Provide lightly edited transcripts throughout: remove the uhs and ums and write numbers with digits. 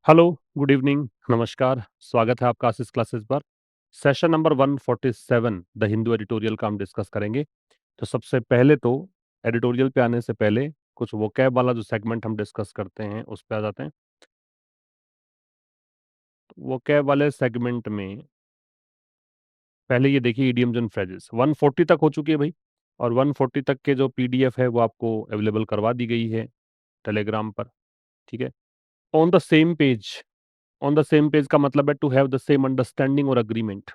Hello, good evening, नमस्कार, स्वागत है आपका आशीष क्लासेस पर। Session number 147 the Hindu editorial का हम डिस्कस करेंगे। तो सबसे पहले तो एडिटोरियल पे आने से पहले कुछ वोकैब वाला जो सेगमेंट हम डिस्कस करते हैं उस पे आ जाते हैं। वोकैब वाले सेगमेंट में पहले ये देखिए इडियम्स एंड फ्रेजेस 140 तक हो चुकी है भाई, और 140 तक के जो पीडीएफ है वो आपको अवेलेबल करवा दी गई है टेलीग्राम पर। ठीक है। On the same page, on the same page का मतलब है to have the same understanding और अग्रीमेंट।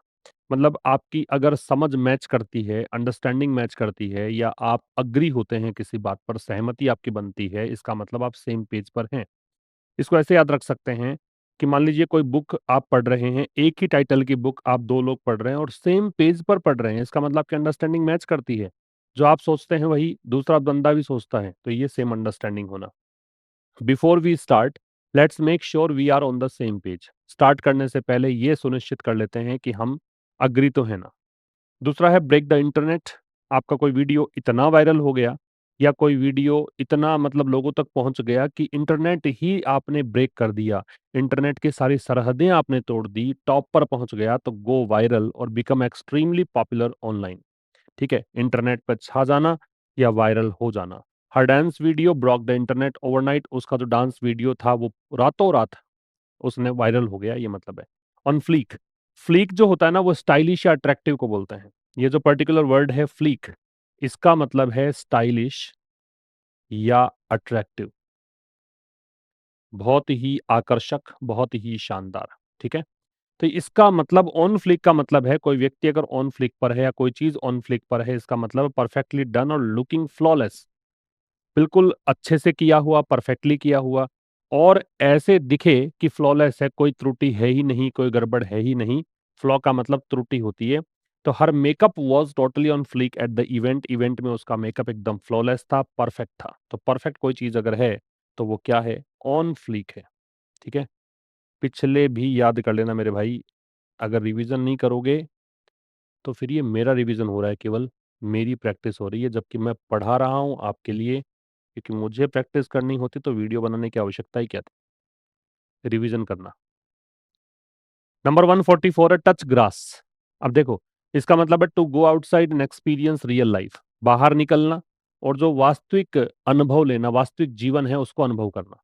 मतलब आपकी अगर समझ मैच करती है, अंडरस्टैंडिंग मैच करती है, या आप अग्री होते हैं किसी बात पर, सहमति आपकी बनती है, इसका मतलब आप सेम पेज पर हैं। इसको ऐसे याद रख सकते हैं कि मान लीजिए कोई बुक आप पढ़ रहे हैं, एक ही टाइटल की बुक आप दो लोग पढ़ रहे हैं और सेम पेज पर पढ़ रहे हैं, इसका मतलब आपकी अंडरस्टैंडिंग मैच करती है। जो आप सोचते हैं वही दूसरा बंदा भी सोचता है, तो ये सेम अंडरस्टैंडिंग होना। Before we start, let's make sure we are on the same page. Start करने से पहले ये सुनिश्चित कर लेते हैं कि हम अग्री तो है ना। दूसरा है ब्रेक द इंटरनेट। आपका कोई वीडियो इतना वायरल हो गया, या कोई वीडियो इतना मतलब लोगों तक पहुंच गया कि इंटरनेट ही आपने ब्रेक कर दिया, इंटरनेट की सारी सरहदें आपने तोड़ दी, टॉप पर पहुंच गया, तो गो वायरल और बिकम एक्सट्रीमली पॉपुलर ऑनलाइन। ठीक है, इंटरनेट पर छा जाना या वायरल हो जाना। हर dance video broke the internet overnight. उसका जो डांस वीडियो था वो रातों रात उसने वायरल हो गया, ये मतलब है। ऑन फ्लीक, फ्लीक जो होता है ना वो स्टाइलिश या अट्रैक्टिव को बोलते हैं। ये जो पर्टिकुलर वर्ड है फ्लीक, इसका मतलब है स्टाइलिश या अट्रैक्टिव, बहुत ही आकर्षक, बहुत ही शानदार। ठीक है। तो इसका मतलब ऑन फ्लिक का मतलब है कोई व्यक्ति अगर ऑन फ्लिक पर है या कोई चीज ऑन फ्लिक पर है, इसका मतलब परफेक्टली डन और लुकिंग फ्लॉलेस, बिल्कुल अच्छे से किया हुआ, परफेक्टली किया हुआ, और ऐसे दिखे कि फ्लॉलेस है, कोई त्रुटि है ही नहीं, कोई गड़बड़ है ही नहीं। फ्लॉ का मतलब त्रुटि होती है। तो हर makeup was totally on fleek at the event. Event में उसका मेकअप एकदम फ्लॉलेस था, परफेक्ट था। तो परफेक्ट कोई चीज अगर है तो वो क्या है? ऑन फ्लिक है। ठीक है। पिछले भी याद कर लेना मेरे भाई। अगर रिवीजन नहीं करोगे तो फिर ये मेरा रिवीजन हो रहा है, केवल मेरी प्रैक्टिस हो रही है, जबकि मैं पढ़ा रहा हूँ आपके लिए। क्योंकि मुझे प्रैक्टिस करनी होती तो वीडियो बनाने की आवश्यकता ही क्या थी? रिवीजन करना। नंबर 144 है टच ग्रास। अब देखो, इसका मतलब है to go outside and experience real life. बाहर निकलना और जो वास्तविक अनुभव लेना, वास्तविक जीवन है उसको अनुभव करना।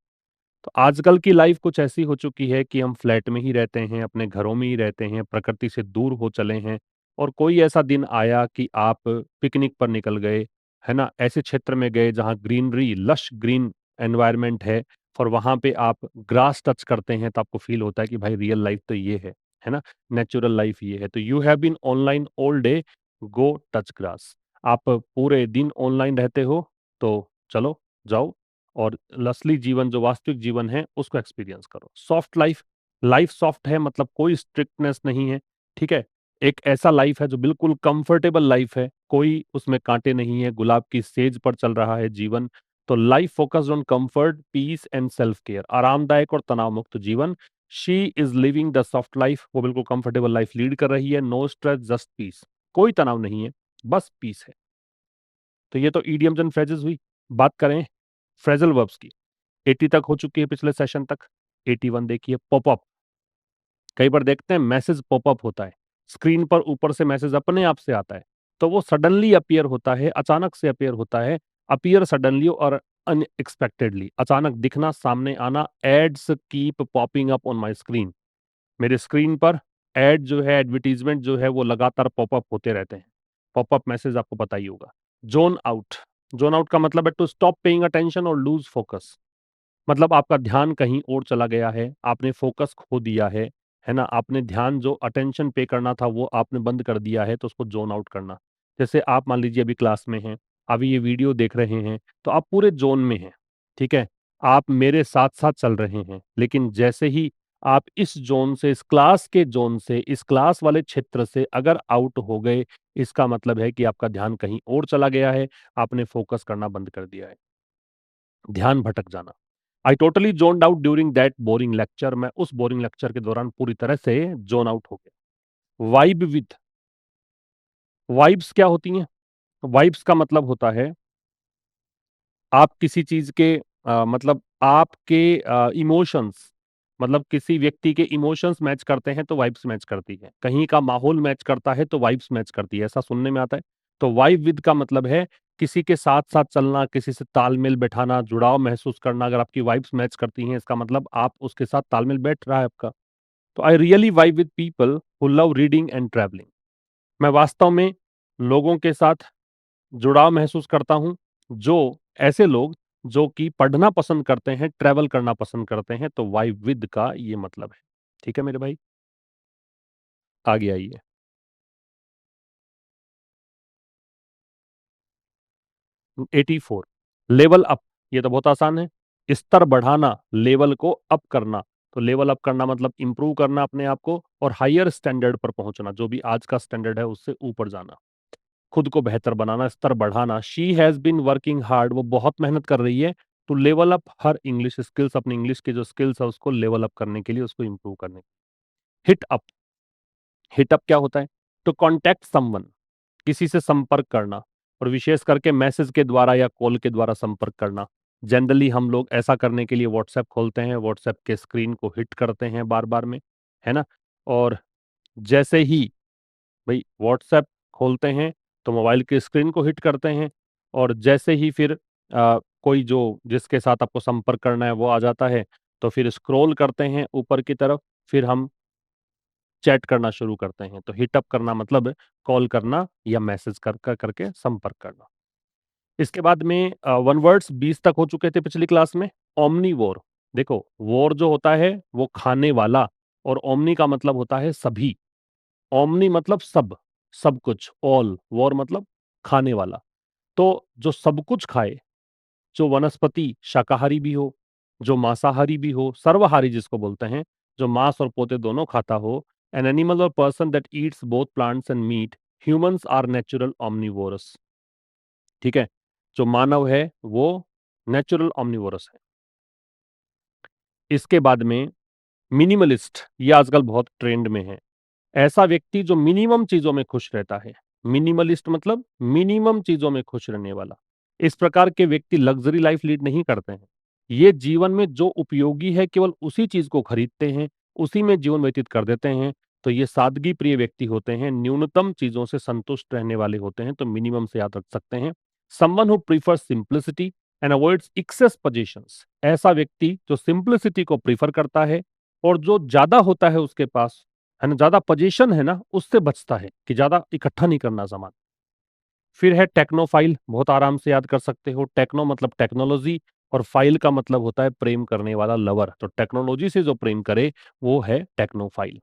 तो आजकल की लाइफ कुछ ऐसी हो चुकी है कि हम फ्लैट में ही रहते हैं, अपने घरों में ही रहते हैं, प्रकृति से दूर हो चले हैं। और कोई ऐसा दिन आया कि आप पिकनिक पर निकल गए, है ना, ऐसे क्षेत्र में गए जहाँ ग्रीनरी, लश ग्रीन एनवायरनमेंट है, और वहां पे आप ग्रास टच करते हैं, तो आपको फील होता है कि भाई रियल लाइफ तो ये है ना, नेचुरल लाइफ ये है। तो you have been online all day, go touch grass. आप पूरे दिन ऑनलाइन रहते हो, तो चलो जाओ और असली जीवन, जो वास्तविक जीवन है, उसको एक्सपीरियंस करो। सॉफ्ट लाइफ, लाइफ सॉफ्ट है मतलब कोई स्ट्रिक्टनेस नहीं है। ठीक है। एक ऐसा लाइफ है जो बिल्कुल कंफर्टेबल लाइफ है, कोई उसमें कांटे नहीं है, गुलाब की सेज पर चल रहा है जीवन। तो life focused on comfort, peace and self care, आरामदायक और तनाव मुक्त जीवन। She is living the soft life, वो बिल्कुल कंफर्टेबल लाइफ लीड कर रही है। नो स्ट्रेस जस्ट पीस, कोई तनाव नहीं है, बस पीस है। तो ये तो ईडियम्स एंड फ्रेजेस हुई। बात करें फ्रेजल वर्ब्स की। 80 तक हो चुकी है पिछले सेशन तक। 81 देखिए, पॉपअप। कई बार देखते हैं मैसेज पॉपअप होता है, स्क्रीन पर ऊपर से मैसेज अपने आप से आता है। तो वो सडनली अपीयर होता है, अचानक से अपीयर होता है। अपीयर सडनली और अनएक्सपेक्टेडली, अचानक दिखना, सामने आना। Ads keep popping up on my screen. मेरे स्क्रीन पर एड जो है, एडवर्टीजमेंट जो है, वो लगातार पॉपअप होते रहते हैं। पॉपअप मैसेज आपको पता ही होगा। जोन आउट, जोन आउट का मतलब है टू स्टॉप पेइंग अटेंशन और लूज फोकस। मतलब आपका ध्यान कहीं और चला गया है, आपने फोकस खो दिया है ना, आपने ध्यान, जो अटेंशन पे करना था वो आपने बंद कर दिया है, तो उसको जोन आउट करना। जैसे आप मान लीजिए अभी क्लास में हैं, अभी ये वीडियो देख रहे हैं, तो आप पूरे जोन में हैं। ठीक है। आप मेरे साथ साथ चल रहे हैं, लेकिन जैसे ही आप इस जोन से, इस क्लास के जोन से, इस क्लास वाले क्षेत्र से अगर आउट हो गए, इसका मतलब है कि आपका ध्यान कहीं और चला गया है, आपने फोकस करना बंद कर दिया है। ध्यान भटक जाना। I totally zoned out during that boring lecture. मैं उस बोरिंग लेक्चर के दौरान पूरी तरह से जोन आउट हो गया। वाइब विथ, वाइब्स क्या होती हैं? वाइब्स का मतलब होता है आप किसी चीज के मतलब आपके इमोशंस, मतलब किसी व्यक्ति के इमोशंस मैच करते हैं तो वाइब्स मैच करती है, कहीं का माहौल मैच करता है तो वाइब्स मैच करती है, ऐसा सुनने में आता है। तो वाइब विद का मतलब है किसी के साथ साथ चलना, किसी से तालमेल बैठाना, जुड़ाव महसूस करना। अगर आपकी वाइब्स मैच करती हैं, इसका मतलब आप उसके साथ तालमेल बैठ रहा है आपका। तो I really vibe with people who love reading and travelling. मैं वास्तव में लोगों के साथ जुड़ाव महसूस करता हूँ, जो ऐसे लोग जो कि पढ़ना पसंद करते हैं, ट्रैवल करना पसंद करते हैं। तो वाइब विद का ये मतलब है। ठीक है मेरे भाई, आगे आइए। 84, लेवल अप। ये तो बहुत आसान है। स्तर बढ़ाना, लेवल को अप करना। तो लेवल अप करना मतलब इंप्रूव करना अपने आप को और हायर स्टैंडर्ड पर पहुंचना, जो भी आज का स्टैंडर्ड है उससे ऊपर जाना, खुद को बेहतर बनाना, स्तर बढ़ाना। She has been working hard, वो बहुत मेहनत कर रही है to level up her English skills, अपनी इंग्लिश की जो स्किल्स है उसको लेवल अप करने के लिए, उसको इंप्रूव करने। हिट अप, हिट अप क्या होता है? टू कॉन्टैक्ट समवन, किसी से संपर्क करना, और विशेष करके मैसेज के द्वारा या कॉल के द्वारा संपर्क करना। जनरली हम लोग ऐसा करने के लिए व्हाट्सएप खोलते हैं, व्हाट्सएप के स्क्रीन को हिट करते हैं बार बार में, है ना। और जैसे ही भाई व्हाट्सएप खोलते हैं तो मोबाइल की स्क्रीन को हिट करते हैं, और जैसे ही फिर कोई जो जिसके साथ आपको संपर्क करना है वो आ जाता है, तो फिर स्क्रॉल करते हैं ऊपर की तरफ, फिर हम चैट करना शुरू करते हैं। तो हिट अप करना मतलब कॉल करना या मैसेज करके संपर्क करना। इसके बाद में वन वर्ड्स 20 तक हो चुके थे पिछली क्लास में। ओमनीवोर, देखो वोर जो होता है वो खाने वाला, और ओमनी का मतलब होता है सभी। ओमनी मतलब सब, सब कुछ। ऑल, वोर मतलब खाने वाला। तो जो सब कुछ खाए, जो वनस्पति शाकाहारी भी हो, जो मांसाहारी भी हो, सर्वहारी जिसको बोलते हैं, जो मांस और पोते दोनों खाता हो, एन एनिमल और person that eats both plants and meat, humans are natural omnivorous। ठीक है, जो मानव है वो नेचुरल omnivorous है। इसके बाद में मिनिमलिस्ट, ये आजकल बहुत ट्रेंड में है। ऐसा व्यक्ति जो मिनिमम चीजों में खुश रहता है। मिनिमलिस्ट मतलब मिनिमम चीजों में खुश रहने वाला। इस प्रकार के व्यक्ति लग्जरी लाइफ लीड नहीं करते हैं। ये जीवन में जो उपयोगी है केवल उसी चीज को खरीदते हैं, उसी में जीवन व्यतीत कर देते हैं। तो ये सादगी प्रिय व्यक्ति होते हैं, न्यूनतम चीजों से संतुष्ट रहने वाले होते हैं। तो मिनिमम से याद रख सकते हैं। Someone who prefers simplicity and avoids excess possessions, ऐसा व्यक्ति जो सिंप्लिसिटी को प्रीफर करता है और जो ज्यादा होता है उसके पास, है ना, ज्यादा पोजीशन है ना, उससे बचता है कि ज्यादा इकट्ठा नहीं करना सामान। फिर है टेक्नोफाइल, बहुत आराम से याद कर सकते हो। टेक्नो मतलब टेक्नोलॉजी, और फाइल का मतलब होता है प्रेम करने वाला, लवर। तो टेक्नोलॉजी से जो प्रेम करे वो है टेक्नोफाइल।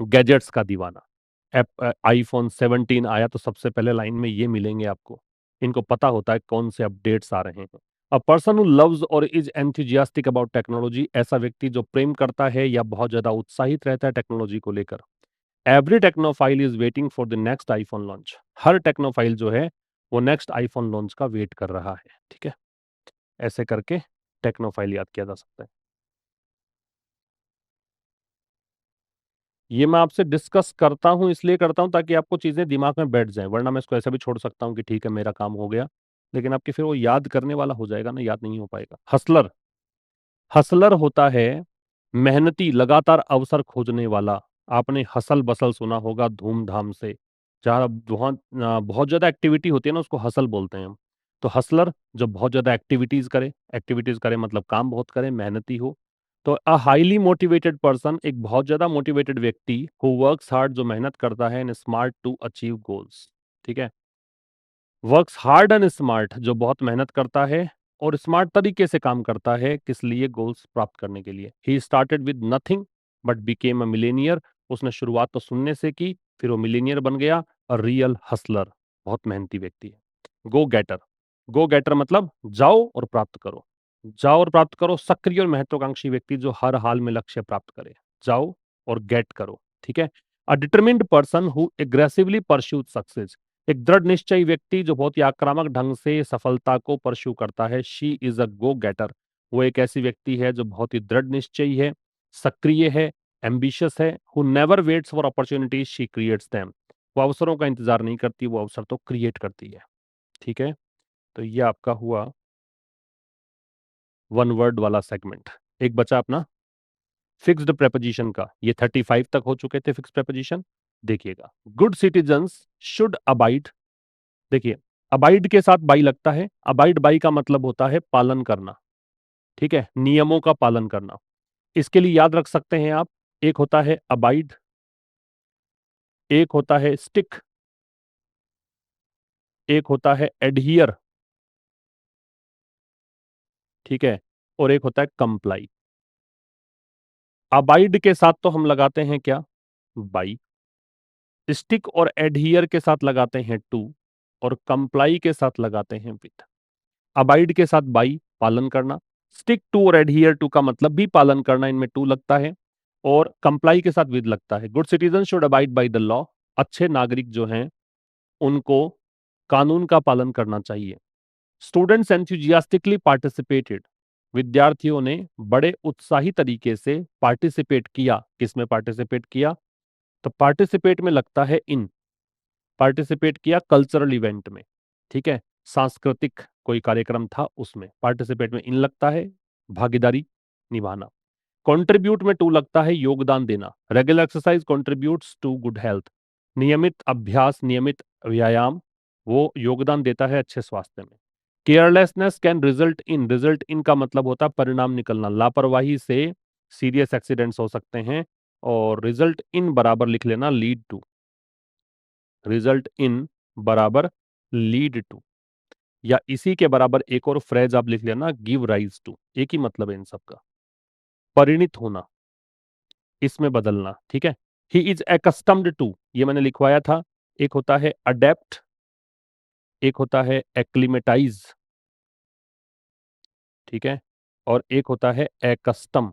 गैजेट्स का दीवाना। आईफोन 17 आया तो सबसे पहले लाइन में ये मिलेंगे आपको। इनको पता होता है कौन से अपडेट्स आ रहे हैं। अ पर्सन हु लव्स और इज एंथुजियास्टिक अबाउट टेक्नोलॉजी, ऐसा व्यक्ति जो प्रेम करता है या बहुत ज्यादा उत्साहित रहता है टेक्नोलॉजी को लेकर। Every technophile is waiting for the next iPhone launch, हर टेक्नोफाइल जो है वो नेक्स्ट आईफोन लॉन्च का वेट कर रहा है। ठीक है, ऐसे करके टेक्नोफाइल याद किया जा सकता है। ये मैं आपसे डिस्कस करता हूँ, इसलिए करता हूँ ताकि आपको चीजें दिमाग में बैठ जाएं, वरना मैं इसको ऐसा भी छोड़ सकता हूँ कि ठीक है मेरा काम हो गया, लेकिन आपके फिर वो याद करने वाला हो जाएगा ना, याद नहीं हो पाएगा। हसलर, हसलर होता है मेहनती, लगातार अवसर खोजने वाला। आपने हसल बसल सुना होगा, धूमधाम से, जहाँ बहुत ज्यादा एक्टिविटी होती है ना, उसको हसल बोलते हैं हम। तो हसलर जो बहुत ज्यादा एक्टिविटीज करे मतलब काम बहुत करे, मेहनती हो। तो अ हाईली मोटिवेटेड पर्सन, एक बहुत ज्यादा मोटिवेटेड व्यक्ति, हु वर्क्स हार्ड, जो मेहनत करता है, and smart to achieve goals. ठीक है, वर्क्स हार्ड एंड स्मार्ट, जो बहुत मेहनत करता है और स्मार्ट तरीके से काम करता है, किस लिए? गोल्स प्राप्त करने के लिए। He started with nothing but became a millionaire, उसने शुरुआत तो शून्य से की, फिर वो मिलेनियर बन गया। और रियल हसलर, बहुत मेहनती व्यक्ति है। गो गेटर, गो गेटर मतलब जाओ और प्राप्त करो, जाओ और प्राप्त करो। सक्रिय और महत्वाकांक्षी व्यक्ति जो हर हाल में लक्ष्य प्राप्त करे, जाओ और गेट करो। ठीक है, a determined person who aggressively pursues success, एक दृढ़ निश्चयी व्यक्ति जो बहुत ही आक्रामक ढंग से सफलता को परस्यू करता है। शी इज अ गो गेटर, वो एक ऐसी व्यक्ति है जो बहुत ही दृढ़ निश्चयी है, सक्रिय है, एम्बिशियस है। Who never waits for opportunities, she creates them, वो अवसरों का इंतजार नहीं करती, वो अवसर तो क्रिएट करती है। ठीक है, तो ये आपका हुआ वन वर्ड वाला सेगमेंट। एक बचा अपना फिक्स्ड प्रेपोजिशन का, ये 35 तक हो चुके थे फिक्स प्रेपोजिशन। देखिएगा, गुड सिटीजन्स शुड अबाइड। देखिए, अबाइड के साथ बाई लगता है। अबाइड बाई का मतलब होता है पालन करना, ठीक है, नियमों का पालन करना। इसके लिए याद रख सकते हैं आप, एक होता है अबाइड, एक होता है स्टिक, एक होता है एडहियर, ठीक है, और एक होता है कंप्लाई। अबाइड के साथ तो हम लगाते हैं क्या, बाई। स्टिक और एडहियर के साथ लगाते हैं टू, और कंप्लाई के साथ लगाते हैं विथ। अबाइड के साथ बाई, पालन करना। स्टिक टू और एडहियर टू का मतलब भी पालन करना, इनमें टू लगता है। और कंप्लाई के साथ विद लगता है। Good citizen should abide by the law. अच्छे नागरिक जो हैं उनको कानून का पालन करना चाहिए। Students enthusiastically participated. विद्यार्थियों ने बड़े उत्साही तरीके से पार्टिसिपेट किया। किसमें पार्टिसिपेट किया, तो पार्टिसिपेट में लगता है इन। पार्टिसिपेट किया कल्चरल इवेंट में, ठीक है, सांस्कृतिक कोई कार्यक्रम था उसमें। पार्टिसिपेट में इन लगता है भागीदारी निभाना। कंट्रीब्यूट में टू लगता है योगदान देना। Regular exercise contributes to good health. नियमित अभ्यास, नियमित व्यायाम वो योगदान देता है अच्छे स्वास्थ्य में। Carelessness can result in. Result in का मतलब होता है परिणाम निकलना। लापरवाही से सीरियस एक्सीडेंट्स हो सकते हैं। और रिजल्ट इन बराबर लिख लेना लीड टू। रिजल्ट इन बराबर लीड टू, या इसी के बराबर एक और फ्रेज आप लिख लेना गिव राइज टू। एक ही मतलब है इन सब का, परिणित होना, इसमें बदलना, ठीक है। ही इज एकस्टम्ड टू, ये मैंने लिखवाया था। एक होता है अडेप्ट, एक होता है एक्लिमेटाइज, ठीक है, और एक होता है एकस्टम।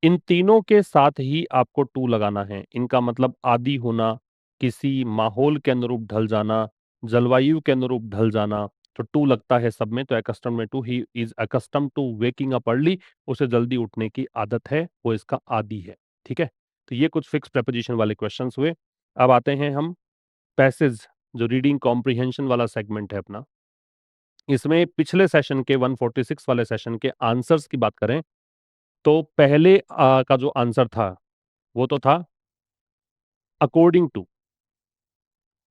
इन तीनों के साथ ही आपको टू लगाना है। इनका मतलब आदी होना, किसी माहौल के अनुरूप ढल जाना, जलवायु के अनुरूप ढल जाना, तो टू लगता है सब में। तो एकस्टम में to, he is accustom to waking up early, उसे जल्दी उठने की आदत है, वो इसका आदी है, ठीक है। तो ये कुछ फिक्स प्रेपोजिशन वाले क्वेश्चंस हुए। अब आते हैं हम पैसेज, जो रीडिंग कॉम्प्रिहेंशन वाला सेगमेंट है अपना। इसमें पिछले सेशन के 146 वाले सेशन के आंसर्स की बात करें तो पहले का जो आंसर था वो तो था अकॉर्डिंग टू।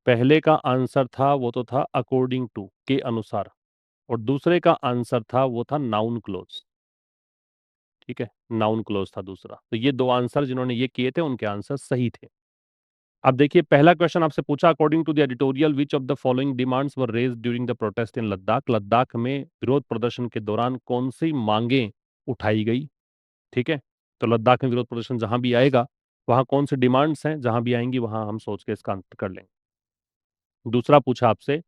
पहले का आंसर था वो तो था अकॉर्डिंग टू, के अनुसार। और दूसरे का आंसर था वो था नाउन क्लोज, ठीक है, नाउन क्लोज था दूसरा। तो ये दो आंसर जिन्होंने ये किए थे उनके आंसर सही थे। अब देखिए, पहला क्वेश्चन आपसे पूछा, according to the editorial which of the following demands were raised during the protest in Ladakh. Ladakh में विरोध प्रदर्शन के दौरान कौन सी मांगे उठाई गई, ठीक है। तो लद्दाख में विरोध प्रदर्शन जहां भी आएगा वहां कौन सी डिमांड्स हैं, जहां भी आएंगी वहां हम सोच के इसका आंसर कर लेंगे। दूसरा पूछा आपसे,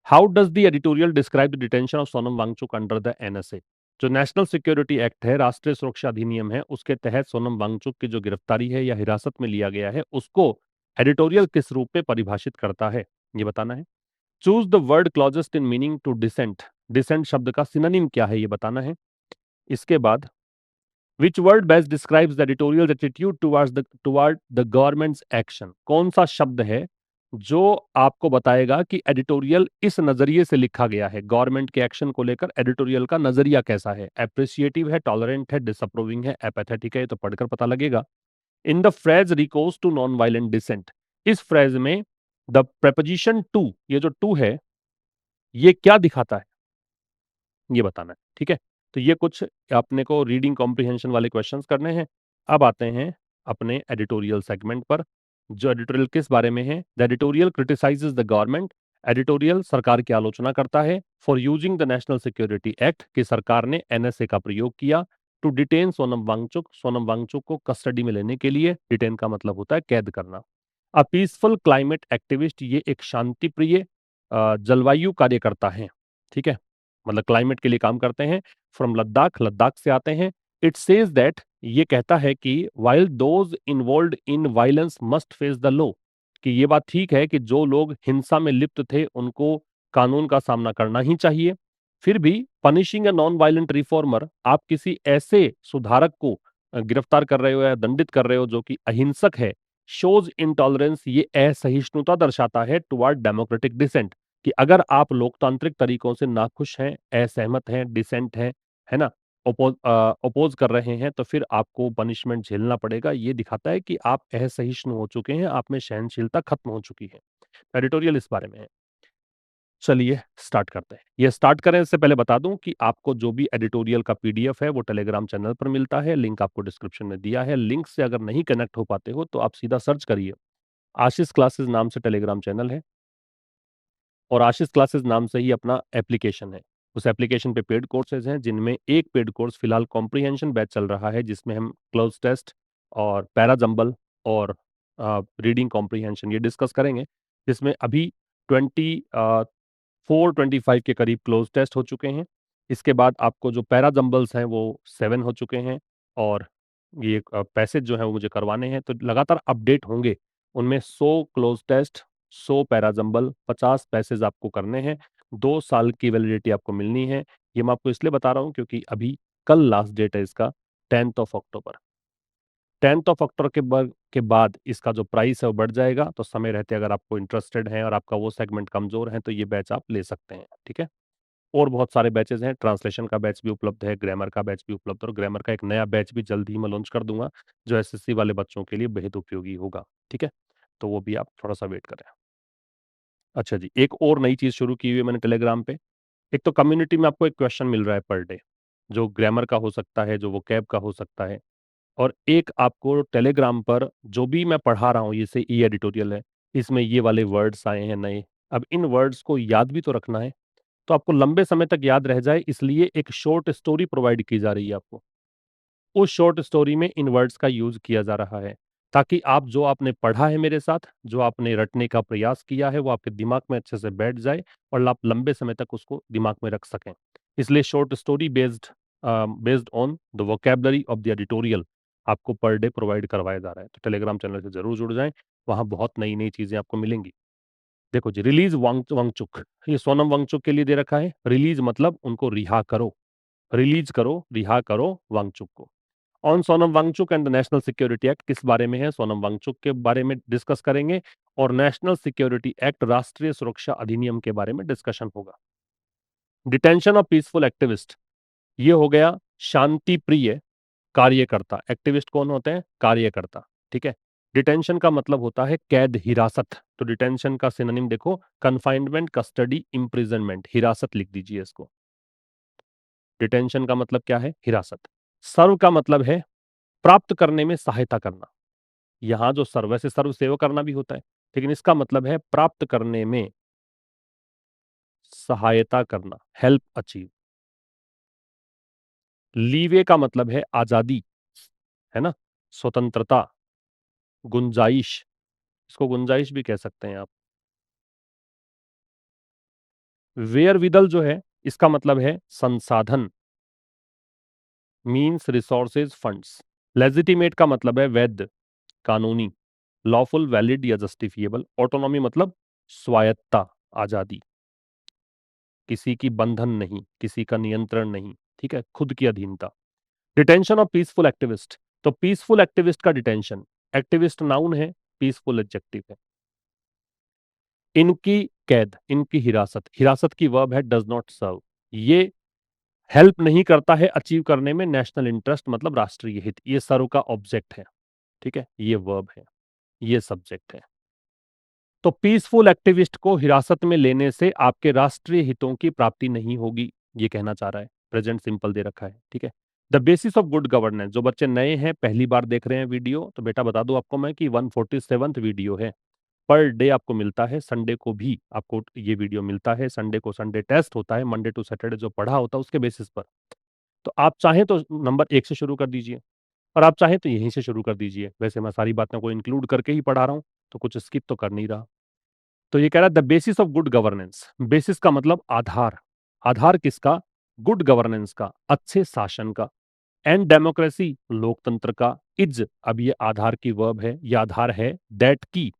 how does the editorial describe the detention of Sonam Wangchuk under the NSA. जो नेशनल सिक्योरिटी एक्ट है, राष्ट्रीय सुरक्षा अधिनियम है, उसके तहत सोनम वांगचुक की जो गिरफ्तारी है या हिरासत में लिया गया है उसको एडिटोरियल किस रूप में परिभाषित करता है, ये बताना है। Choose the word closest in meaning to dissent. Dissent शब्द का सिनोनिम क्या है, ये बताना है। इसके बाद Which word best describes the editorial attitude toward the government's action? कौन सा शब्द है जो आपको बताएगा कि एडिटोरियल इस नजरिए से लिखा गया है, गवर्नमेंट के एक्शन को लेकर एडिटोरियल का नजरिया कैसा है। एप्रिसिएटिव है, टॉलरेंट है, डिसअप्रूविंग है, एपैथेटिक है, ये तो पढ़कर पता लगेगा। In the phrase recourse to non violent dissent, इस फ्रेज में द प्रेपोजिशन टू, ये जो टू है ये क्या दिखाता है, ये बताना है, ठीक है। तो ये कुछ अपने को रीडिंग कॉम्प्रिहेंशन वाले क्वेश्चंस करने हैं। अब आते हैं अपने एडिटोरियल सेगमेंट पर। जो एडिटोरियल किस बारे में है, the editorial criticises the government. Editorial सरकार की आलोचना करता है for using the national security act, कि सरकार ने एनएसए का प्रयोग किया टू डिटेन सोनम वांगचुक, सोनम वांगचुक को कस्टडी में लेने के लिए। डिटेन का मतलब होता है कैद करना। अ पीसफुल क्लाइमेट एक्टिविस्ट, ये एक शांति प्रिय जलवायु कार्यकर्ता हैं, ठीक है, मतलब क्लाइमेट के लिए काम करते हैं। फ्रॉम लद्दाख, लद्दाख से आते हैं। इट सेज दैट, ये कहता है कि while those involve in violence must face the law, कि ये बात ठीक है कि जो लोग हिंसा में लिप्त थे उनको कानून का सामना करना ही चाहिए। फिर भी punishing a non violent reformer, आप किसी ऐसे सुधारक को गिरफ्तार कर रहे हो या दंडित कर रहे हो जो कि अहिंसक है, शोज इनटॉलरेंस, ये असहिष्णुता दर्शाता है टुवर्ड डेमोक्रेटिक डिसेंट, कि अगर आप लोकतांत्रिक तरीकों से नाखुश हैं, असहमत हैं, डिसेंट हैं, है ना, अपोज कर रहे हैं तो फिर आपको पनिशमेंट झेलना पड़ेगा। ये दिखाता है कि आप असहिष्णु हो चुके हैं, आप में सहनशीलता खत्म हो चुकी है। एडिटोरियल इस बारे में है। चलिए स्टार्ट करते हैं। ये स्टार्ट करें इससे पहले बता दूं कि आपको जो भी एडिटोरियल का पीडीएफ है वो टेलीग्राम चैनल पर मिलता है। लिंक आपको डिस्क्रिप्शन में दिया है। लिंक से अगर नहीं कनेक्ट हो पाते हो तो आप सीधा सर्च करिए, आशीष क्लासेस नाम से टेलीग्राम चैनल है और आशीष क्लासेस नाम से ही अपना एप्लीकेशन है। उस एप्लीकेशन पे पेड कोर्सेज हैं, जिनमें एक पेड कोर्स फिलहाल कॉम्प्रिहेंशन बैच चल रहा है, जिसमें हम क्लोज टेस्ट और पैराजंबल और रीडिंग कॉम्प्रिहेंशन ये डिस्कस करेंगे, जिसमें अभी 425 के करीब क्लोज टेस्ट हो चुके हैं। इसके बाद आपको जो पैराजंबल्स हैं वो 7 हो चुके हैं और ये पैसेज जो है वो मुझे करवाने हैं, तो लगातार अपडेट होंगे। उनमें 100 क्लोज टेस्ट, 100 पैराजंबल, 50 पैसेज आपको करने हैं। 2 साल की वैलिडिटी आपको मिलनी है। ये मैं आपको इसलिए बता रहा हूँ क्योंकि अभी कल लास्ट डेट है इसका, 10 अक्टूबर के बाद इसका जो प्राइस है वो बढ़ जाएगा। तो समय रहते अगर आपको इंटरेस्टेड है और आपका वो सेगमेंट कमजोर है तो ये बैच आप ले सकते हैं, ठीक है। और बहुत सारे बैचेस हैं, ट्रांसलेशन का बैच भी उपलब्ध है, ग्रामर का बैच भी उपलब्ध है और ग्रामर का एक नया बैच भी जल्द ही मैं लॉन्च कर दूंगा, जो एसएससी वाले बच्चों के लिए बेहद उपयोगी होगा, ठीक है। तो वो भी आप थोड़ा सा वेट करें। अच्छा जी, एक और नई चीज शुरू की हुई है मैंने टेलीग्राम पे। एक तो कम्युनिटी में आपको एक क्वेश्चन मिल रहा है पर डे, जो ग्रामर का हो सकता है, जो वोकैब का हो सकता है। और एक आपको टेलीग्राम पर जो भी मैं पढ़ा रहा हूँ, जैसे ई एडिटोरियल है, इसमें ये वाले वर्ड्स आए हैं नए। अब इन वर्ड्स को याद भी तो रखना है, तो आपको लंबे समय तक याद रह जाए इसलिए एक शॉर्ट स्टोरी प्रोवाइड की जा रही है आपको। उस शॉर्ट स्टोरी में इन वर्ड्स का यूज किया जा रहा है, ताकि आप जो आपने पढ़ा है मेरे साथ, जो आपने रटने का प्रयास किया है, वो आपके दिमाग में अच्छे से बैठ जाए और आप लंबे समय तक उसको दिमाग में रख सकें। इसलिए short story based on the vocabulary of the editorial आपको पर डे प्रोवाइड करवाया जा रहा है। तो टेलीग्राम चैनल से जरूर जुड़ जाएं, वहां बहुत नई नई चीजें आपको मिलेंगी। देखो जी, रिलीज वांगचुक, ये सोनम वांगचुक के लिए दे रखा है। रिलीज मतलब उनको रिहा करो, रिलीज करो, रिहा करो वांगचुक को। On Sonam Wangchuk and the national security act किस बारे में है? सोनम वांगचुक के बारे में डिस्कस करेंगे और नेशनल सिक्योरिटी एक्ट, राष्ट्रीय सुरक्षा अधिनियम के बारे में डिस्कशन होगा। डिटेंशन ऑफ पीसफुल एक्टिविस्ट, ये हो गया शांति प्रिय कार्यकर्ता। एक्टिविस्ट कौन होते हैं? कार्यकर्ता, ठीक है। डिटेंशन का मतलब होता है कैद, हिरासत। तो डिटेंशन का सिनोनिम देखो, कन्फाइनमेंट, कस्टडी, इम्प्रिजनमेंट। हिरासत लिख दीजिए इसको। डिटेंशन का मतलब क्या है? हिरासत। सर्व का मतलब है प्राप्त करने में सहायता करना। यहां जो सर्व, वैसे सर्व सेवा करना भी होता है, लेकिन इसका मतलब है प्राप्त करने में सहायता करना, हेल्प अचीव। लीवे का मतलब है आजादी, है ना, स्वतंत्रता, गुंजाइश। इसको गुंजाइश भी कह सकते हैं आप। वेयर विदल जो है, इसका मतलब है संसाधन, मीन्स रिसोर्सेज, फंड्स। लेजिटिमेट का मतलब है वैध, कानूनी। लॉफुल, वैलिड या जस्टिफिएबल। ऑटोनॉमी मतलब स्वायत्ता, आजादी, किसी की बंधन नहीं, किसी का नियंत्रण नहीं, ठीक है, खुद की अधीनता। डिटेंशन ऑफ पीसफुल एक्टिविस्ट, तो पीसफुल एक्टिविस्ट का डिटेंशन, एक्टिविस्ट नाउन है, पीसफुल एडजेक्टिव है। इनकी कैद, इनकी हिरासत, हिरासत की वर्ब है डज नॉट सर्व। ये हेल्प नहीं करता है अचीव करने में नेशनल इंटरेस्ट, मतलब राष्ट्रीय हित। ये सर्व का ऑब्जेक्ट है, ठीक है, ये वर्ब है, ये सब्जेक्ट है। तो पीसफुल एक्टिविस्ट को हिरासत में लेने से आपके राष्ट्रीय हितों की प्राप्ति नहीं होगी, ये कहना चाह रहा है। प्रेजेंट सिंपल दे रखा है, ठीक है। The basis of good governance, जो बच्चे नए हैं, पहली बार देख रहे हैं वीडियो, तो बेटा बता दूं आपको मैं कि 147th वीडियो है। पर डे आपको मिलता है, संडे को भी आपको ये वीडियो मिलता है। संडे को संडे टेस्ट होता है, मंडे टू सैटरडे जो पढ़ा होता है उसके बेसिस पर। तो आप चाहें तो नंबर 1 से शुरू कर दीजिए और आप चाहें तो यहीं से शुरू कर दीजिए। वैसे मैं सारी बातों को इंक्लूड करके ही पढ़ा रहा हूँ, तो कुछ स्किप तो कर नहीं रहा। तो ये कह रहा है the basis of good governance. Basis का मतलब आधार, आधार किसका? गुड गवर्नेंस का, अच्छे शासन का। एंड डेमोक्रेसी, लोकतंत्र का। इज, अब ये आधार की वर्ब है, ये आधार है। दैट की,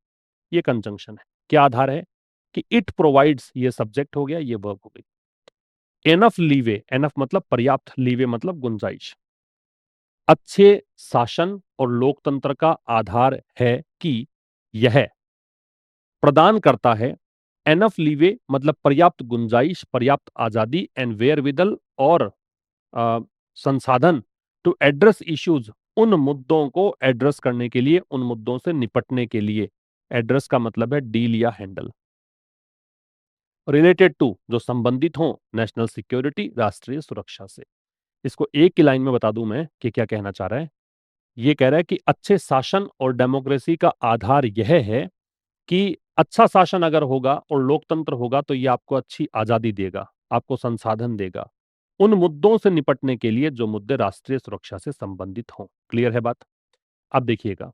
ये कंजंक्शन है। क्या आधार है? कि इट प्रोवाइड्स, ये सब्जेक्ट हो गया, ये वर्ब हो गई। एनफ लीवे, एनफ मतलब पर्याप्त, लीवे मतलब गुंजाइश। अच्छे शासन और लोकतंत्र का आधार है कि यह प्रदान करता है। एनफ लीवे मतलब पर्याप्त गुंजाइश, पर्याप्त आजादी। एंड वेयर विदल, और संसाधन टू एड्रेस इश्यूज, उन मुद्दों को एड्रेस करने के लिए, उन मुद्दों से निपटने के लिए। एड्रेस का मतलब है डील या हैंडल। रिलेटेड टू, जो संबंधित हो नेशनल सिक्योरिटी, राष्ट्रीय सुरक्षा से। इसको एक ही लाइन में बता दूं मैं कि क्या कहना चाह रहा है। ये कह रहा है कि अच्छे शासन और डेमोक्रेसी का आधार यह है कि अच्छा शासन अगर होगा और लोकतंत्र होगा तो ये आपको अच्छी आजादी देगा, आपको संसाधन देगा उन मुद्दों से निपटने के लिए जो मुद्दे राष्ट्रीय सुरक्षा से संबंधित हों। क्लियर है बात? अब देखिएगा,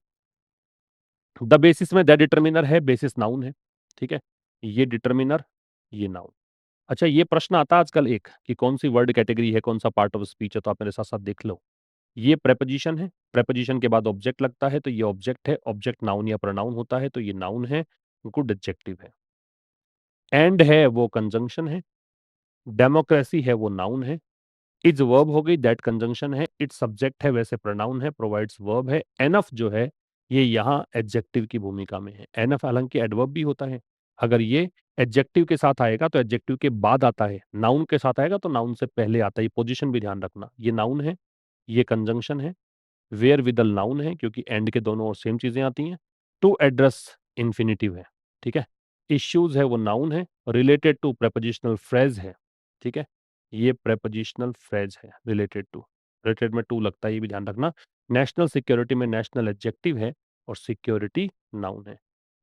द बेसिस में द डिटर्मिनर है, बेसिस नाउन है, ठीक है, ये डिटर्मिनर, ये नाउन। अच्छा, ये प्रश्न आता है आजकल एक कि कौन सी वर्ड कैटेगरी है, कौन सा पार्ट ऑफ स्पीच है, तो आप मेरे साथ साथ देख लो। ये प्रेपोजिशन है, प्रेपोजिशन के बाद ऑब्जेक्ट लगता है तो ये ऑब्जेक्ट है, ऑब्जेक्ट नाउन या प्रोनाउन होता है तो ये नाउन है, गुड एडजेक्टिव है। एंड है वो कंजंक्शन है, डेमोक्रेसी है वो नाउन है, इज वर्ब हो गई, दैट कंजंक्शन है, इट्स सब्जेक्ट है वैसे प्रोनाउन है, प्रोवाइड्स वर्ब है, एनफ जो है ये यहाँ एडजेक्टिव की भूमिका में है। एनफ हालांकि एडवर्ब भी होता है, अगर ये एडजेक्टिव के साथ आएगा तो एडजेक्टिव के बाद आता है, नाउन के साथ आएगा तो नाउन से पहले आता है। ये पोजीशन भी ध्यान रखना, ये नाउन है, ये कंजंक्शन है, वेयर विदल नाउन है क्योंकि एंड के दोनों ओर सेम चीजें आती हैं, टू एड्रेस इंफिनिटिव है, ठीक है, इश्यूज है वो नाउन है, रिलेटेड टू प्रेपोजिशनल फ्रेज है, ठीक है, ये प्रेपोजिशनल फ्रेज है, रिलेटेड टू, रिलेटेड में टू लगता है ये भी ध्यान रखना। नेशनल सिक्योरिटी में नेशनल एडजेक्टिव है और सिक्योरिटी नाउन है।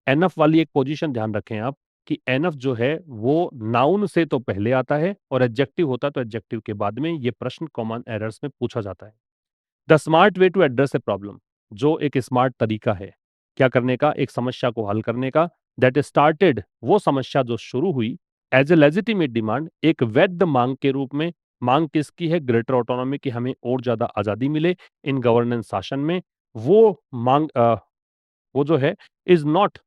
एनफ वाली एक पोजीशन ध्यान रखें आप कि एनफ जो है वो नाउन से तो पहले आता है और एडजेक्टिव होता है तो एडजेक्टिव के बाद में। ये प्रश्न कॉमन एरर्स में पूछा जाता है। The smart way to address a problem, जो एक स्मार्ट तरीका है क्या करने का, एक समस्या को हल करने का, दैट स्टार्टेड, वो समस्या जो शुरू हुई एज ए लेजिटिमेट डिमांड, एक वैध मांग के रूप में। मांग किसकी है? ग्रेटर ऑटोनॉमी की, हमें और ज्यादा आजादी मिले इन गवर्नेंस शासन में। वो मांग वो जो है इज नॉट,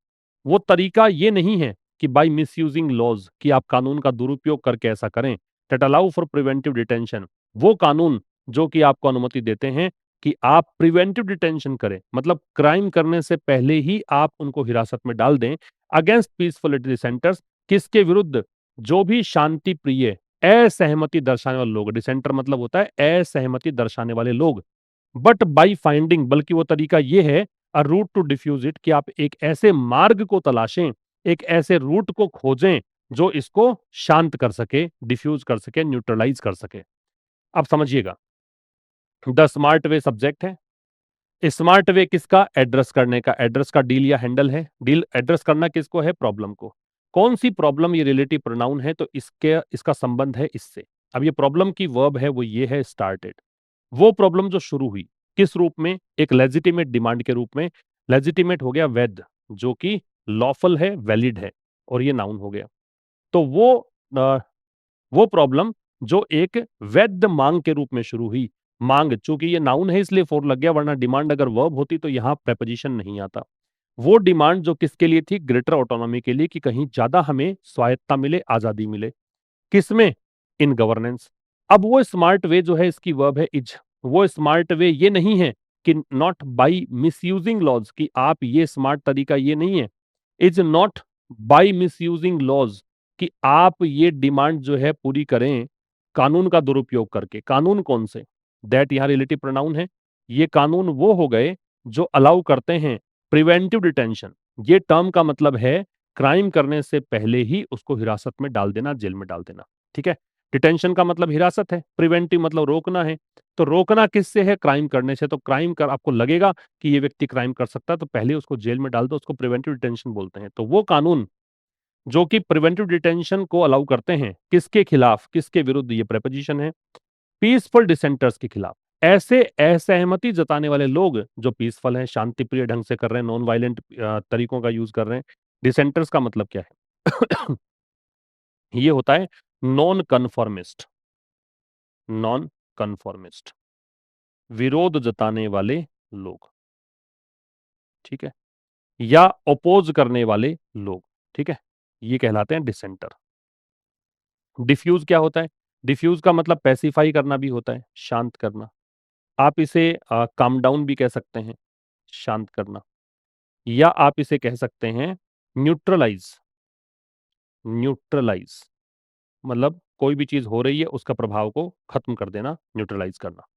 वो तरीका ये नहीं है कि बाय मिसयूजिंग लॉज, कि आप कानून का दुरुपयोग करके ऐसा करें, that allow for preventive detention, वो कानून जो कि आपको अनुमति देते हैं कि आप प्रिवेंटिव डिटेंशन करें, मतलब क्राइम करने से पहले ही आप उनको हिरासत में डाल दें, अगेंस्ट पीसफुल डिसेंटर्स, किसके विरुद्ध? जो भी शांति प्रिय असहमति दर्शाने वाले लोग, डिसेंटर मतलब होता है असहमति दर्शाने वाले लोग, बट बाई फाइंडिंग, बल्कि वो तरीका ये है a route to defuse it, कि आप एक ऐसे मार्ग को तलाशें, एक ऐसे रूट को खोजें जो इसको शांत कर सके, डिफ्यूज कर सके, न्यूट्रलाइज कर सके। अब समझिएगा, द स्मार्ट वे सब्जेक्ट है, स्मार्ट वे किसका? एड्रेस करने का, एड्रेस का डील या हैंडल है, डील एड्रेस करना किसको है? प्रॉब्लम को। कौन सी प्रॉब्लम? ये रिलेटिव प्रोनाउन है तो इसके इसका संबंध है इससे। अब ये प्रॉब्लम की वर्ब है वो ये है स्टार्टेड, वो प्रॉब्लम जो शुरू हुई किस रूप में? एक लेजिटिमेट डिमांड के रूप में। लेजिटिमेट हो गया वैध, जो कि लॉफुल है, वैलिड है, और ये नाउन हो गया। तो वो प्रॉब्लम जो एक वैध मांग के रूप में शुरू हुई। मांग, चूंकि ये नाउन है इसलिए फोर लग गया, वरना डिमांड अगर वर्ब होती तो यहां प्रेपोजिशन नहीं आता। वो डिमांड जो किसके लिए थी? ग्रेटर ऑटोनॉमी के लिए, कि कहीं ज्यादा हमें स्वायत्ता मिले, आजादी मिले। किसमें? In governance. अब वो स्मार्ट वे जो है इसकी वर्ब है इज। वो स्मार्ट वे ये नहीं है कि नॉट बाई मिसयूजिंग लॉज, कि आप ये स्मार्ट तरीका ये नहीं है। Is not by misusing laws, कि आप ये डिमांड जो है पूरी करें कानून का दुरुपयोग करके। कानून कौन से? दैट यहां रिलेटिव प्रोनाउन है। ये कानून वो हो गए जो अलाउ करते हैं प्रिवेंटिव डिटेंशन। ये टर्म का मतलब है क्राइम करने से पहले ही उसको हिरासत में डाल देना, जेल में डाल देना, ठीक है। डिटेंशन का मतलब हिरासत है, प्रिवेंटिव मतलब रोकना है। तो रोकना किससे है? क्राइम करने से। तो क्राइम कर आपको लगेगा कि ये व्यक्ति क्राइम कर सकता है तो पहले उसको जेल में डाल दो, उसको प्रिवेंटिव डिटेंशन बोलते हैं। तो वो कानून जो कि प्रिवेंटिव डिटेंशन को अलाउ करते हैं, किसके खिलाफ, किसके विरुद्ध? ये प्रेपोजिशन है, पीसफुल डिसेंटर्स के खिलाफ। ऐसे असहमति जताने वाले लोग जो पीसफुल हैं, शांतिप्रिय ढंग से कर रहे हैं, नॉन वायलेंट तरीकों का यूज कर रहे हैं। डिसेंटर्स का मतलब क्या है? ये होता है नॉन कन्फॉर्मिस्ट। नॉन कन्फॉर्मिस्ट, विरोध जताने वाले लोग, ठीक है, या अपोज करने वाले लोग, ठीक है, ये कहलाते हैं डिसेंटर। डिफ्यूज क्या होता है? डिफ्यूज का मतलब पैसिफाई करना भी होता है, शांत करना। आप इसे काम डाउन भी कह सकते हैं, शांत करना, या आप इसे कह सकते हैं न्यूट्रलाइज। न्यूट्रलाइज मतलब कोई भी चीज हो रही है उसका प्रभाव को खत्म कर देना, न्यूट्रलाइज करना।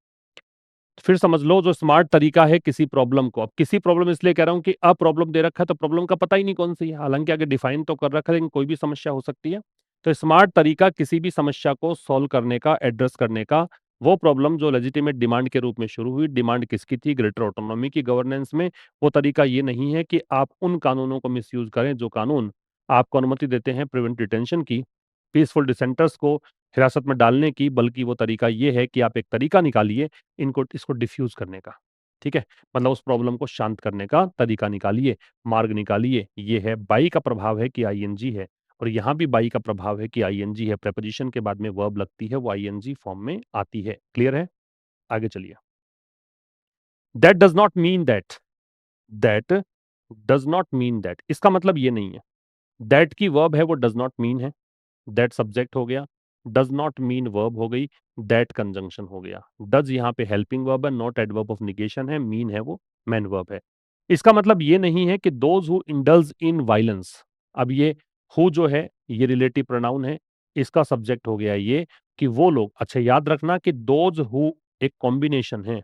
फिर समझ लो जो स्मार्ट तरीका है किसी प्रॉब्लम को, अब किसी प्रॉब्लम इसलिए कह रहा हूं कि अब प्रॉब्लम दे रखा है तो प्रॉब्लम का पता ही नहीं कौन सी है, हालांकि आगे डिफाइन तो कर रखा है लेकिन कोई भी समस्या हो सकती है। तो स्मार्ट तरीका किसी भी समस्या को सॉल्व करने का, एड्रेस करने का, वो प्रॉब्लम जो लेजिटिमेट डिमांड के रूप में शुरू हुई, डिमांड किसकी थी, ग्रेटर ऑटोनॉमी की, गवर्नेंस में, वो तरीका ये नहीं है कि आप उन कानूनों को मिसयूज करें जो कानून आपको अनुमति देते हैं प्रिवेंट डिटेंशन की, पीसफुल डिसेंटर्स को हिरासत में डालने की, बल्कि वो तरीका ये है कि आप एक तरीका निकालिए इनको, इसको डिफ्यूज करने का। ठीक है, मतलब उस प्रॉब्लम को शांत करने का तरीका निकालिए, मार्ग निकालिए। ये है बाई का प्रभाव है कि आईएनजी है, और यहां भी बाई का प्रभाव है कि आईएनजी है, प्रेपोजिशन के बाद में वर्ब लगती है, वो आईएनजी फॉर्म में आती है। क्लियर है? आगे चलिए। That does not mean that, that does not mean that, इसका मतलब ये नहीं है। दैट की वर्ब है वो डज नॉट मीन है, दैट सब्जेक्ट हो गया, डज नॉट मीन वर्ब हो गई, दैट कंजंक्शन हो गया। डज यहाँ पे हेल्पिंग वर्ब है, नॉट एडवर्ब ऑफ निगेशन है, मीन है वो मैन वर्ब है। इसका मतलब ये नहीं है कि those who indulge in violence, अब ये हु जो है ये रिलेटिव प्रोनाउन है, इसका सब्जेक्ट हो गया ये कि वो लोग, अच्छा याद रखना कि दोज हु एक कॉम्बिनेशन है,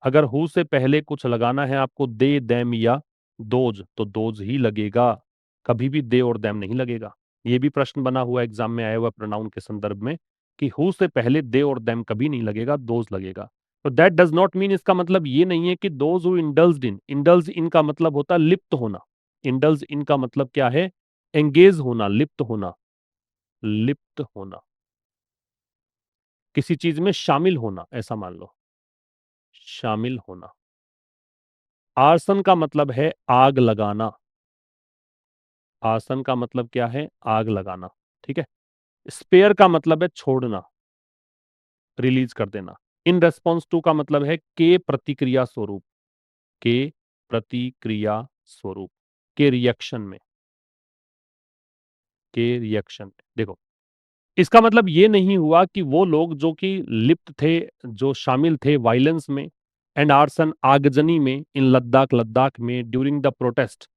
अगर हु से पहले कुछ लगाना है आपको, दे देम या दोज, तो दोज ही लगेगा, कभी भी दे और देम नहीं लगेगा। ये भी प्रश्न बना हुआ एग्जाम में आया हुआ प्रोनाउन के संदर्भ में कि हु से पहले दे और देम कभी नहीं लगेगा, दोज लगेगा। तो दैट डज नॉट मीन, इसका मतलब ये नहीं है कि those who indulged in, indulge in का मतलब होता है लिप्त होना, इंडल्ज इन का मतलब क्या है, एंगेज होना, लिप्त होना, लिप्त होना, किसी चीज में शामिल होना, ऐसा मान लो, शामिल होना। आर्सन का मतलब है आग लगाना, आसन का मतलब क्या है, आग लगाना। ठीक है, स्पेयर का मतलब है छोड़ना, रिलीज कर देना। इन रेस्पॉन्स टू का मतलब है के प्रतिक्रिया स्वरूप, के प्रतिक्रिया स्वरूप, के रिएक्शन में, के रिएक्शन में। देखो, इसका मतलब ये नहीं हुआ कि वो लोग जो कि लिप्त थे, जो शामिल थे वायलेंस में एंड आर्सन, आगजनी में, इन लद्दाख, लद्दाख में, ड्यूरिंग द प्रोटेस्ट,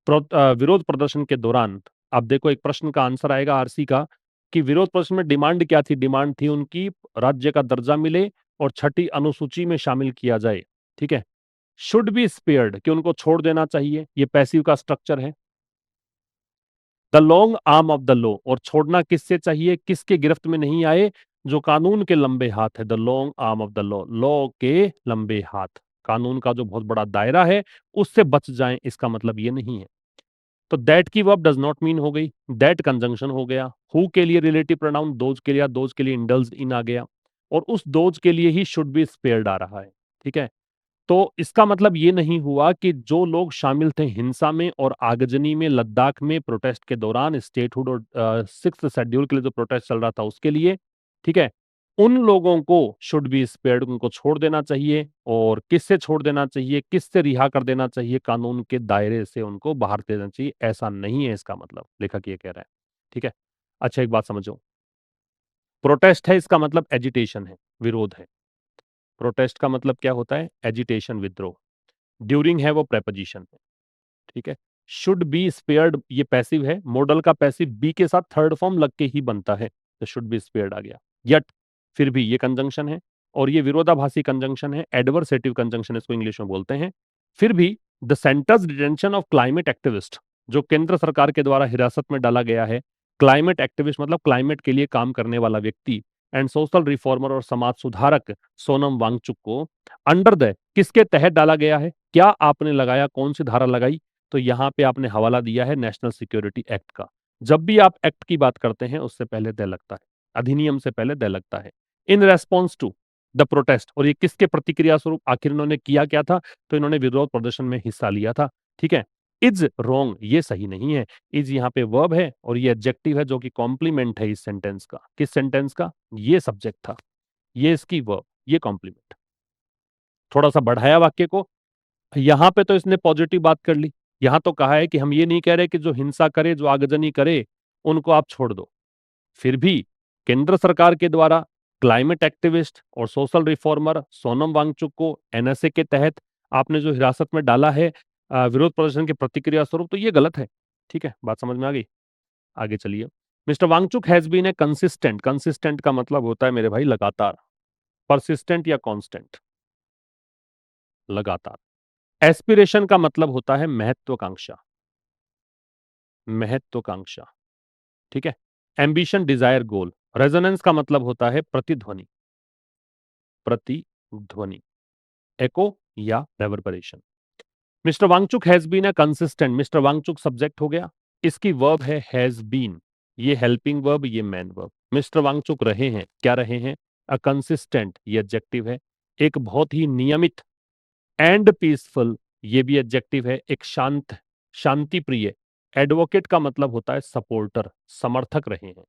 विरोध प्रदर्शन के दौरान। अब देखो एक प्रश्न का आंसर आएगा आरसी का कि विरोध प्रदर्शन में डिमांड क्या थी, डिमांड थी उनकी राज्य का दर्जा मिले और छठी अनुसूची में शामिल किया जाए। ठीक है, शुड बी स्पेयर्ड कि उनको छोड़ देना चाहिए, ये पैसिव का स्ट्रक्चर है। The long arm of the law, और छोड़ना किससे चाहिए, किसके गिरफ्त में नहीं आए, जो कानून के लंबे हाथ है, the long arm of the law, law के लंबे हाथ, कानून का जो बहुत बड़ा दायरा है उससे बच जाएं, इसका मतलब ये नहीं है। तो दैट की वर्ब डज नॉट मीन हो गई, दैट कंजंक्शन हो गया, हु के लिए रिलेटिव प्रोनाउन दोज के लिए, दोज के लिए इंडल्ज इन आ गया, और उस दोज के लिए ही शुड बी स्पेयर्ड आ रहा है। ठीक है, तो इसका मतलब ये नहीं हुआ कि जो लोग शामिल थे हिंसा में और आगजनी में लद्दाख में प्रोटेस्ट के दौरान, स्टेटहुड और सिक्स्थ शेड्यूल के लिए जो प्रोटेस्ट चल रहा था उसके लिए, ठीक है, उन लोगों को शुड बी स्पेयर्ड, उनको छोड़ देना चाहिए। और किससे छोड़ देना चाहिए, किससे रिहा कर देना चाहिए, कानून के दायरे से उनको बाहर दे देना चाहिए, ऐसा नहीं है इसका मतलब, लेखक ये कह रहा है। ठीक है, अच्छा एक बात समझो, प्रोटेस्ट है इसका मतलब एजिटेशन है, विरोध है। प्रोटेस्ट का मतलब क्या होता है, एजिटेशन, विद्रोह। ड्यूरिंग है वो प्रेपोजिशन है। ठीक है, शुड बी स्पेयर्ड ये पैसिव है, मॉडल का पैसिव बी के साथ थर्ड फॉर्म लग के ही बनता है, तो शुड बी स्पेयर्ड आ गया। यट, फिर भी ये कंजंक्शन है, और ये विरोधाभासी कंजंक्शन है, एडवर्सेटिव कंजंक्शन इसको इंग्लिश में बोलते हैं। फिर भी the centres detention of climate activist, जो केंद्र सरकार के द्वारा हिरासत में डाला गया है, क्लाइमेट एक्टिविस्ट मतलब क्लाइमेट के लिए काम करने वाला व्यक्ति, एंड सोशल रिफॉर्मर और समाज सुधारक सोनम वांगचुक को, अंडर द किसके तहत डाला गया है, क्या आपने लगाया, कौन सी धारा लगाई, तो यहां पे आपने हवाला दिया है नेशनल सिक्योरिटी एक्ट का। जब भी आप एक्ट की बात करते हैं उससे पहले दे लगता है, अधिनियम से पहले दे लगता है। In response to the protest, और ये किसके प्रतिक्रिया स्वरूप आखिर इन्होंने किया क्या था, तो इन्होंने विरोध प्रदर्शन में हिस्सा लिया था। ठीक है, इज रॉन्ग ये सही नहीं है, इज यहाँ पे वर्ब है और ये एडजेक्टिव है जो कि कॉम्प्लीमेंट है इस सेंटेंस का। किस सेंटेंस का, ये सब्जेक्ट था, ये इसकी वर्ब, ये कॉम्प्लीमेंट। थोड़ा सा बढ़ाया वाक्य को, यहां पे तो इसने पॉजिटिव बात कर ली, यहां तो कहा है कि हम ये नहीं कह रहे कि जो हिंसा करे, जो आगजनी करे, उनको आप छोड़ दो। फिर भी केंद्र सरकार के द्वारा क्लाइमेट एक्टिविस्ट और सोशल रिफॉर्मर सोनम वांगचुक को एनएसए के तहत आपने जो हिरासत में डाला है विरोध प्रदर्शन की प्रतिक्रिया स्वरूप, तो ये गलत है। ठीक है, बात समझ में आ गई? आगे चलिए। Mister Wangchuk has been a consistent, consistent का मतलब होता है मेरे भाई लगातार, परसिस्टेंट या कांस्टेंट, लगातार। एस्पिरेशन का मतलब होता है महत्वाकांक्षा, महत्वाकांक्षा, ठीक है। एम्बिशन, डिजायर, गोल। रेजोनेंस का मतलब होता है प्रतिध्वनि, प्रतिध्वनि, एको या reverberation. Mister Wangchuk has been a consistent, mister Wangchuk subject हो गया, इसकी वर्ब है हैज बीन, ये हेल्पिंग वर्ब, ये मैन वर्ब। मिस्टर वांगचुक रहे हैं, क्या रहे हैं? अ कंसिस्टेंट, ये एडजेक्टिव है। एक बहुत ही नियमित, एंड पीसफुल, ये भी एडजेक्टिव है। एक शांत, शांति प्रिय। एडवोकेट का मतलब होता है सपोर्टर, समर्थक रहे हैं।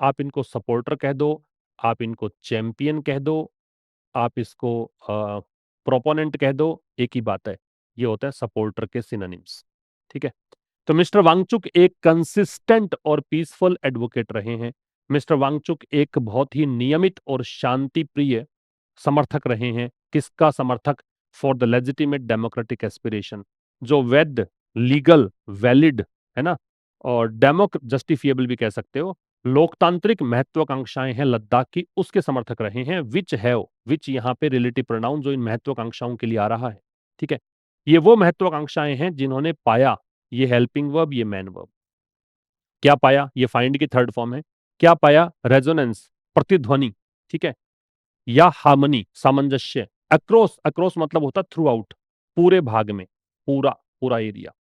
आप इनको सपोर्टर कह दो, आप इनको चैंपियन कह दो, आप इसको प्रोपोनेंट कह दो, एक ही बात है। ये होता है सपोर्टर के सिनोनिम्स, ठीक है। तो मिस्टर वांगचुक एक कंसिस्टेंट और पीसफुल एडवोकेट रहे हैं। मिस्टर वांगचुक एक बहुत ही नियमित और शांति प्रिय समर्थक रहे हैं। किसका समर्थक? For the legitimate democratic aspiration, जो वैध, लीगल, वैलिड है ना, और डेमोक जस्टिफिएबल भी कह सकते हो, लोकतांत्रिक महत्वाकांक्षाएं हैं लद्दाख की, उसके समर्थक रहे हैं। विच हैव, विच यहाँ पे रिलेटिव प्रोनाउन जो इन महत्वाकांक्षाओं के लिए आ रहा है, ठीक है। ये वो महत्वाकांक्षाएं हैं जिन्होंने पाया, ये हेल्पिंग वर्ब, ये मैन वर्ब। क्या पाया? ये फाइंड की थर्ड फॉर्म है। क्या पाया? रेजोनेंस, प्रतिध्वनि, ठीक है, या हार्मनी, सामंजस्य। अक्रॉस, अक्रॉस मतलब होता थ्रू आउट, पूरे भाग में, पूरा, पूरा एरिया।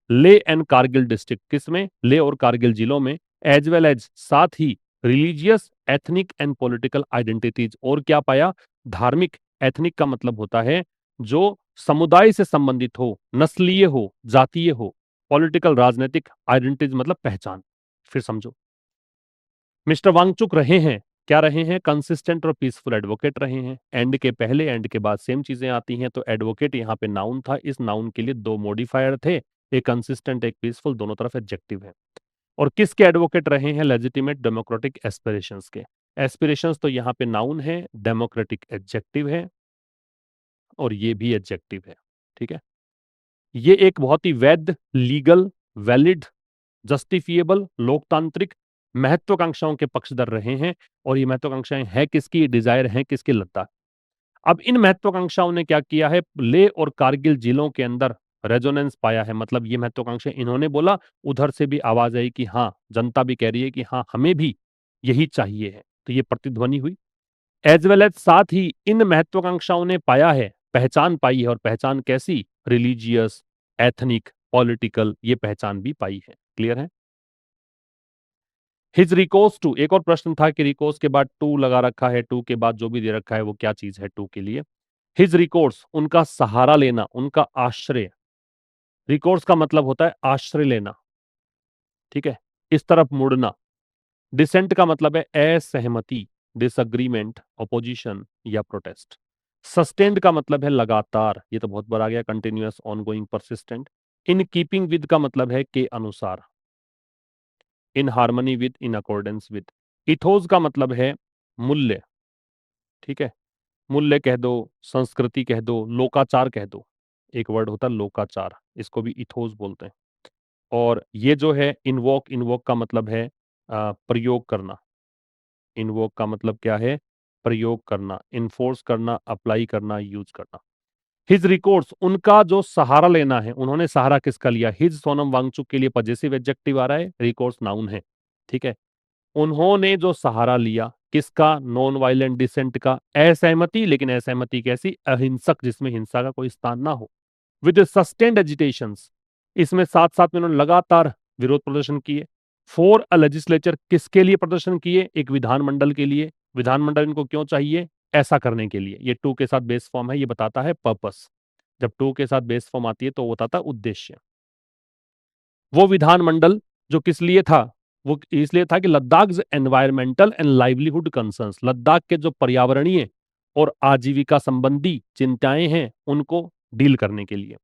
ले एंड कारगिल डिस्ट्रिक्ट, किसमें? ले और कारगिल जिलों में। एज वेल एज, साथ ही, religious, ethnic and political identities. और क्या पाया? धार्मिक, एथनिक का मतलब होता है जो समुदाय से संबंधित हो, नस्लीय हो, जातीय हो। पॉलिटिकल, राजनीतिक, आइडेंटिटीज मतलब पहचान। फिर समझो, मिस्टर वांगचुक रहे हैं, क्या रहे हैं? कंसिस्टेंट और पीसफुल एडवोकेट रहे हैं। एंड के पहले, एंड के बाद सेम चीजें आती हैं, तो एडवोकेट यहाँ पे नाउन था, इस नाउन के लिए दो मॉडिफायर थे, एक कंसिस्टेंट, एक पीसफुल, दोनों तरफ एडजेक्टिव है। और किसके एडवोकेट रहे हैं? लेजिटिमेट डेमोक्रेटिक एस्पिरेशंस के। एस्पिरेशंस तो यहाँ पे नाउन है, डेमोक्रेटिक एडजेक्टिव है, और ये भी एडजेक्टिव है, ठीक है। ये एक बहुत ही वैध, लीगल, वैलिड, जस्टिफिएबल, लोकतांत्रिक महत्वाकांक्षाओं के पक्षधर रहे हैं। और ये महत्वाकांक्षाएं हैं किसकी? डिजायर हैं किसके? लद्दाख। अब इन महत्वाकांक्षाओं ने क्या किया है? लेह और कारगिल जिलों के अंदर रेजोनेंस पाया है, मतलब ये महत्वाकांक्षाएं इन्होंने बोला, उधर से भी आवाज आई कि हाँ, जनता भी कह रही है कि हाँ, हमें भी यही चाहिए है, तो ये प्रतिध्वनि हुई। एज वेल एज, साथ ही इन महत्वाकांक्षाओं ने पाया है, पहचान पाई है। और पहचान कैसी? रिलीजियस, एथनिक, पॉलिटिकल, ये पहचान भी पाई है। क्लियर है? हिज रिकोर्स टू, एक और प्रश्न था कि रिकोर्स के बाद टू लगा रखा है, टू के बाद जो भी दे रखा है वो क्या चीज है टू के लिए? हिज रिकोर्स, उनका सहारा लेना, उनका आश्रय। रिकोर्स का मतलब होता है आश्रय लेना, ठीक है, इस तरफ मुड़ना। डिसेंट का मतलब है असहमति, डिसएग्रीमेंट, ऑपोजिशन या प्रोटेस्ट। सस्टेन्ड का मतलब है लगातार, ये तो बहुत बड़ा आ गया, continuous, ongoing, persistent. In keeping with का मतलब है के अनुसार, in harmony with, in accordance with. Ethos का मतलब है मूल्य, ठीक है, मूल्य कह दो, संस्कृति कह दो, लोकाचार कह दो। एक वर्ड होता है लोकाचार, इसको भी इथोस बोलते हैं। और ये जो है इन्वोक, इन्वोक का मतलब है प्रयोग करना। इन्वोक का मतलब क्या है? प्रयोग करना, इन्फोर्स करना, अप्लाई करना, यूज करना। हिज रिकॉर्ड्स, उनका जो सहारा लेना है, उन्होंने सहारा किसका लिया? हिज सोनम वांगचुक के लिए पजेसिव एडजेक्टिव आ रहा है, रिकॉर्ड्स नाउन है, ठीक है। उन्होंने जो सहारा लिया किसका? नॉन वायलेंट डिसेंट का। असहमति, लेकिन असहमति कैसी? अहिंसक, जिसमें हिंसा का कोई स्थान ना हो। विद सस्टेन्ड एजिटेशंस, इसमें साथ साथ में उन्होंने लगातार विरोध प्रदर्शन किए। फॉर अ लेजिस्लेचर, किसके लिए प्रदर्शन किए? एक विधानमंडल के लिए। विधानमंडल इनको क्यों चाहिए? ऐसा करने के लिए। ये टू के साथ बेस फॉर्म है, ये बताता है पर्पस। जब टू के साथ बेस फॉर्म आती है तो वो बताता है उद्देश्य। वो विधानमंडल जो किस लिए था? वो इसलिए था कि Ladakh environmental and livelihood concerns, Ladakh के जो पर्यावरणीय और आजीविका संबंधी चिंताएं हैं उनको डील करने के लिए।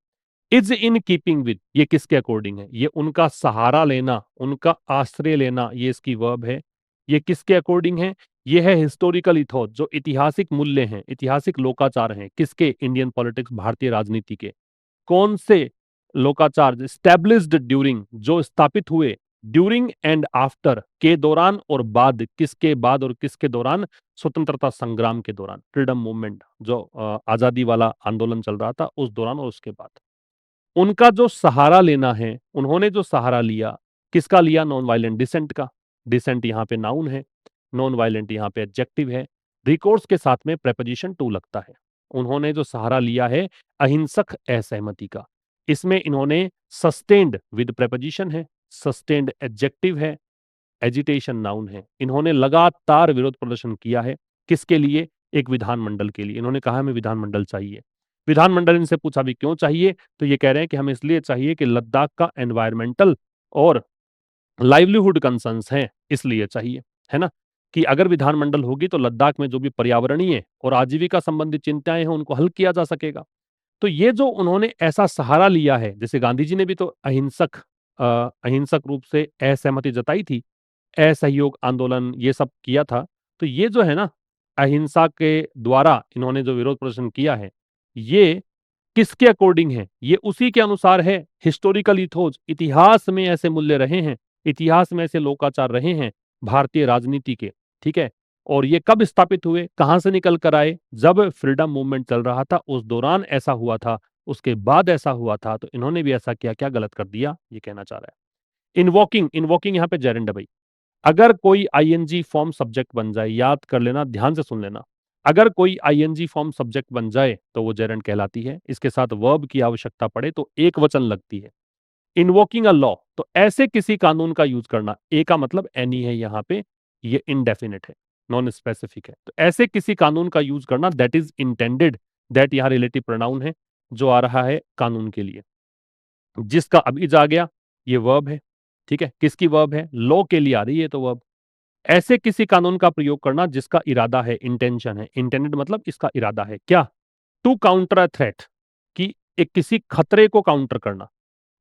इज इन कीपिंग विद, ये किसके अकॉर्डिंग है? ये उनका सहारा लेना, उनका आश्रय लेना, ये इसकी वर्ब है। ये किसके अकॉर्डिंग है? ये है हिस्टोरिकल इथोस, जो ऐतिहासिक मूल्य हैं, ऐतिहासिक लोकाचार हैं। किसके? इंडियन पॉलिटिक्स, भारतीय राजनीति के। कौन से लोकाचार? स्टैब्लिश्ड ड्यूरिंग, जो स्थापित हुए ड्यूरिंग एंड आफ्टर के दौरान और बाद, किसके बाद और किसके दौरान? स्वतंत्रता संग्राम के दौरान, फ्रीडम मूवमेंट जो आजादी वाला आंदोलन चल रहा था उस दौरान और उसके बाद। उनका जो सहारा लेना है, उन्होंने जो सहारा लिया, किसका लिया? नॉन वायलेंट डिसेंट का। डिसेंट यहाँ पे नाउन है, नॉन वायलेंट यहाँ पे एडजेक्टिव है। रिकोर्स के साथ में प्रेपोजिशन टू लगता है। उन्होंने जो सहारा लिया है अहिंसक असहमति का, इसमें इन्होंने सस्टेन्ड विद प्रेपोजिशन है, सस्टेन्ड एडजेक्टिव है, एजिटेशन नाउन है। इन्होंने लगातार विरोध प्रदर्शन किया है। किसके लिए? एक विधानमंडल के लिए। इन्होंने कहा हमें विधानमंडल चाहिए। विधानमंडल इनसे पूछा भी क्यों चाहिए? तो ये कह रहे हैं कि हमें इसलिए चाहिए कि लद्दाख का एनवायरमेंटल और लाइवलीहुड कंसर्न्स हैं, इसलिए चाहिए, है ना? कि अगर विधानमंडल होगी तो लद्दाख में जो भी पर्यावरणीय और आजीविका संबंधित चिंताएं हैं उनको हल किया जा सकेगा। तो ये जो उन्होंने ऐसा सहारा लिया है, जैसे गांधी जी ने भी तो अहिंसक रूप से असहमति जताई थी, असहयोग आंदोलन ये सब किया था। तो ये जो है ना, अहिंसा के द्वारा इन्होंने जो विरोध प्रदर्शन किया है, ये किसके अकॉर्डिंग है? ये उसी के अनुसार है। हिस्टोरिकल इथोज, इतिहास में ऐसे मूल्य रहे हैं, इतिहास में ऐसे लोकाचार रहे हैं भारतीय राजनीति के, ठीक है? और ये कब स्थापित हुए, कहां से निकल कर आए? जब फ्रीडम मूवमेंट चल रहा था उस दौरान ऐसा हुआ था, उसके बाद ऐसा हुआ था। तो इन्होंने भी ऐसा किया, क्या गलत कर दिया? ये कहना चाह रहा है। इन्वोकिंग, इन्वोकिंग यहाँ पे जेरेंड है भाई। अगर कोई आईएनजी फॉर्म सब्जेक्ट बन जाए, याद कर लेना, ध्यान से सुन लेना। अगर कोई आईएनजी फॉर्म सब्जेक्ट बन जाए तो वो जेरेंड कहलाती है। इसके साथ वर्ब की आवश्यकता पड़े तो एक वचन लगती है। इन्वोकिंग अ लॉ, तो ऐसे किसी कानून का यूज करना, ए का मतलब एनी है यहाँ पे, ये इनडेफिनिट है, नॉन स्पेसिफिक है। तो ऐसे किसी कानून का यूज करना दैट इज इंटेंडेड, दैट यहाँ रिलेटिव प्रोनाउन है जो आ रहा है कानून के लिए। जिसका अभी जा गया, ये वर्ब है, ठीक है? किसकी वर्ब है? लॉ के लिए आ रही है तो वर्ब। ऐसे किसी कानून का प्रयोग करना जिसका इरादा है, इंटेंशन है, इंटेंडेड मतलब इसका इरादा है क्या? टू काउंटर अ थ्रेट, कि एक किसी खतरे को काउंटर करना।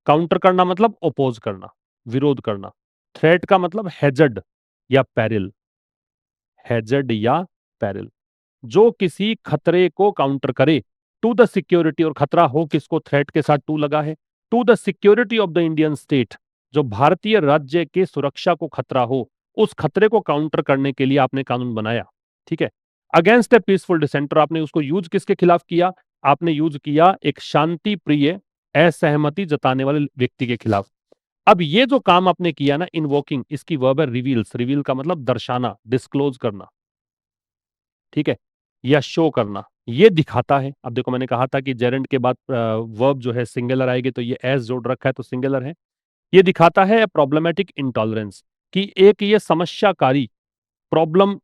काउंटर करना मतलब ओपोज करना, विरोध करना। थ्रेट का मतलब हैजर्ड या पेरिल, हैजर्ड या पेरिल, जो किसी खतरे को काउंटर करे। टू द सिक्योरिटी, और खतरा हो किसको? थ्रेट के साथ टू लगा है। To the security of the Indian state, जो भारतीय राज्य के सुरक्षा को खतरा हो, उस खतरे को काउंटर करने के लिए आपने कानून बनाया, ठीक है? अगेंस्ट ए पीसफुल डिसेंटर, आपने उसको यूज किसके खिलाफ किया? आपने यूज किया एक शांति प्रिय असहमति जताने वाले व्यक्ति के खिलाफ। अब ये जो काम आपने किया ना, इनवोकिंग, इसकी वर्ब है रिवील्स। रिवील का मतलब दर्शाना, डिस्क्लोज करना, ठीक है? या शो करना, ये दिखाता है। अब देखो मैंने कहा था कि जेरेंड के बाद वर्ब जो है सिंगुलर आएगी, तो ये एस जोड़ रखा है तो सिंगुलर है। ये दिखाता है प्रॉब्लमेटिक इंटॉलरेंस, कि एक ये समस्याकारी, प्रॉब्लम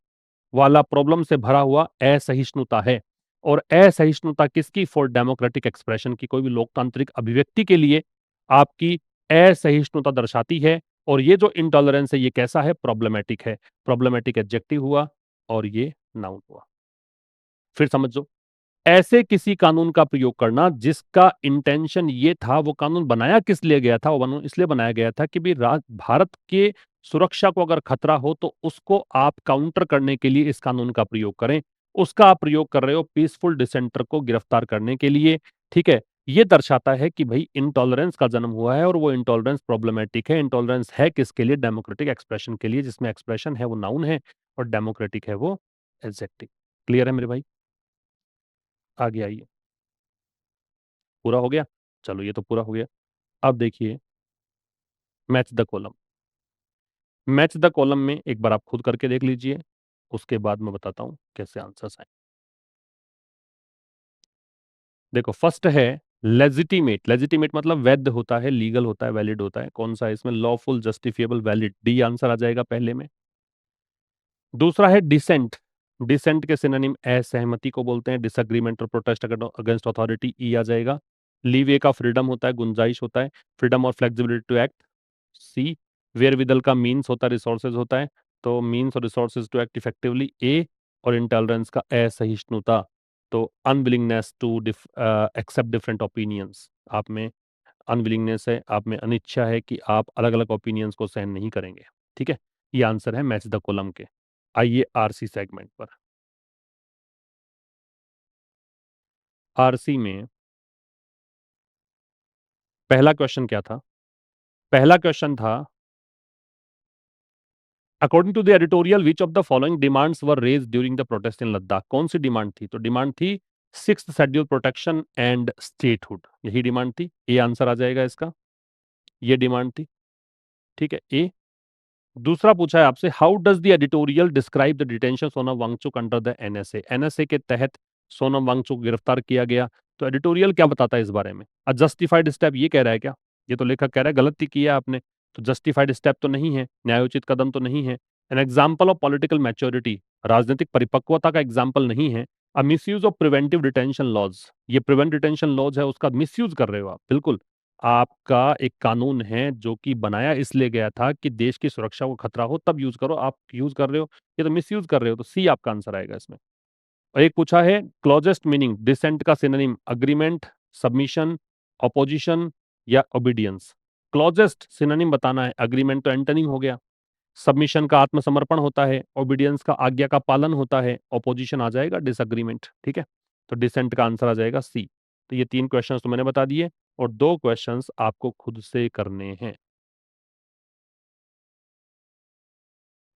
वाला, प्रॉब्लम से भरा हुआ असहिष्णुता है। और असहिष्णुता किसकी? फॉर डेमोक्रेटिक एक्सप्रेशन की, कोई भी लोकतांत्रिक अभिव्यक्ति के लिए आपकी असहिष्णुता दर्शाती है। और ये जो इंटॉलरेंस है ये कैसा है? प्रॉब्लमेटिक है। प्रॉब्लमेटिक एडजेक्टिव हुआ और ये नाउन हुआ। फिर समझो, ऐसे किसी कानून का प्रयोग करना जिसका इंटेंशन ये था, वो कानून बनाया किस लिए गया था? वो कानून इसलिए बनाया गया था कि भी भारत के सुरक्षा को अगर खतरा हो तो उसको आप काउंटर करने के लिए इस कानून का प्रयोग करें। उसका आप प्रयोग कर रहे हो पीसफुल डिसेंटर को गिरफ्तार करने के लिए, ठीक है? ये दर्शाता है कि भाई इंटॉलरेंस का जन्म हुआ है, और वो इंटॉलरेंस प्रॉब्लमेटिक है। इंटॉलरेंस है किसके लिए? डेमोक्रेटिक एक्सप्रेशन के लिए, जिसमें एक्सप्रेशन है वो नाउन है और डेमोक्रेटिक है वो एडजेक्टिव। क्लियर है मेरे भाई? आगे आइए। पूरा हो गया? चलो ये तो पूरा हो गया। अब देखिए, match the column. Match the column में एक बार आप खुद करके देख लीजिए, उसके बाद मैं बताता हूं कैसे आंसर्स आए। देखो फर्स्ट है लेजिटिमेट। लेजिटिमेट मतलब वैध होता है, लीगल होता है, वैलिड होता है। कौन सा है इसमें? Lawful, justifiable, valid, D answer आ जाएगा पहले में। दूसरा है डिसेंट। डिसेंट के सिनोनिम असहमति को बोलते हैं, डिसएग्रीमेंट और प्रोटेस्ट अगेंस्ट अथॉरिटी, ई आ जाएगा। लीवे का फ्रीडम होता है, गुंजाइश होता है, फ्रीडम और flexibility to act, see. Wherewithal का मीन्स होता है, रिसोर्सेज होता है, तो मीन्स और resources to act effectively, A. और इंटॉलरेंस का असहिष्णुता, तो unwillingness to accept different opinions, आप में अनविलिंगनेस है, आप में अनिच्छा है कि आप अलग अलग ओपिनियंस को सहन नहीं करेंगे, ठीक है? ये आंसर है मैच द कॉलम के। आइए आरसी सेगमेंट पर। आरसी में पहला क्वेश्चन क्या था? पहला क्वेश्चन था according to the editorial which of the following demands were raised during the protest in Ladakh? कौन सी डिमांड थी? तो डिमांड थी sixth schedule protection and statehood, यही डिमांड थी। ए आंसर आ जाएगा इसका, ये डिमांड थी। ठीक है, ए। दूसरा पूछा है आपसे, how does the editorial describe the detention Sonam Wangchuk under the NSA? NSA के तहत सोनम वांगचुक गिरफ्तार किया गया, तो एडिटोरियल क्या बताता है इस बारे में? अ जस्टिफाइड स्टेप ये कह रहा है क्या? ये तो लेखक कह रहा है गलती की है आपने, तो जस्टिफाइड स्टेप तो नहीं है, न्यायोचित कदम तो नहीं है। An example of political maturity, राजनीतिक परिपक्वता का एग्जाम्पल नहीं है। A misuse of preventive detention laws, ये प्रिवेंट डिटेंशन लॉज है उसका मिसयूज कर रहे हो आप, बिल्कुल। आपका एक कानून है जो कि बनाया इसलिए गया था कि देश की सुरक्षा को खतरा हो तब यूज करो, आप यूज कर रहे हो, ये तो मिसयूज कर रहे हो, तो सी आपका आंसर आएगा इसमें। और एक पूछा है क्लोजेस्ट मीनिंग, डिसेंट का सिनोनिम अग्रीमेंट, सबमिशन, ऑपोजिशन या ओबीडियंस? क्लोजेस्ट सिनोनिम बताना है, अग्रीमेंट तो एंटोनिम हो गया, सबमिशन का आत्मसमर्पण होता है, ओबीडियंस का आज्ञा का पालन होता है, ऑपोजिशन आ जाएगा डिसएग्रीमेंट। ठीक है, तो डिसेंट का आंसर आ जाएगा सी। तो ये 3 क्वेश्चंस तो मैंने बता दिए और 2 क्वेश्चंस आपको खुद से करने हैं।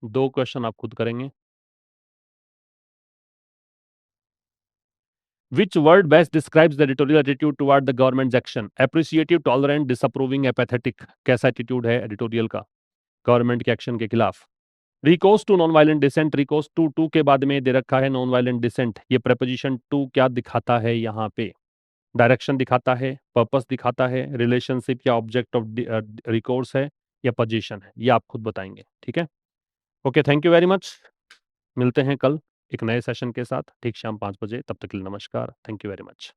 2 क्वेश्चन आप खुद करेंगे। Which word best describes the editorial attitude toward the government's action? Appreciative, tolerant, disapproving, apathetic. कैसा एटीट्यूड है एडिटोरियल का गवर्नमेंट के एक्शन के खिलाफ? Recourse to non violent dissent, recourse to के बाद में दे रखा है नॉन वायलेंट डिसेंट। ये प्रेपोजिशन टू क्या दिखाता है यहाँ पे? डायरेक्शन दिखाता है, पर्पस दिखाता है, रिलेशनशिप या ऑब्जेक्ट ऑफ रिकोर्स है या पोजीशन है, ये आप खुद बताएंगे। ठीक है, okay, thank you very much. मिलते हैं कल एक नए सेशन के साथ ठीक शाम 5 बजे, तब तक के लिए नमस्कार, थैंक यू वेरी मच।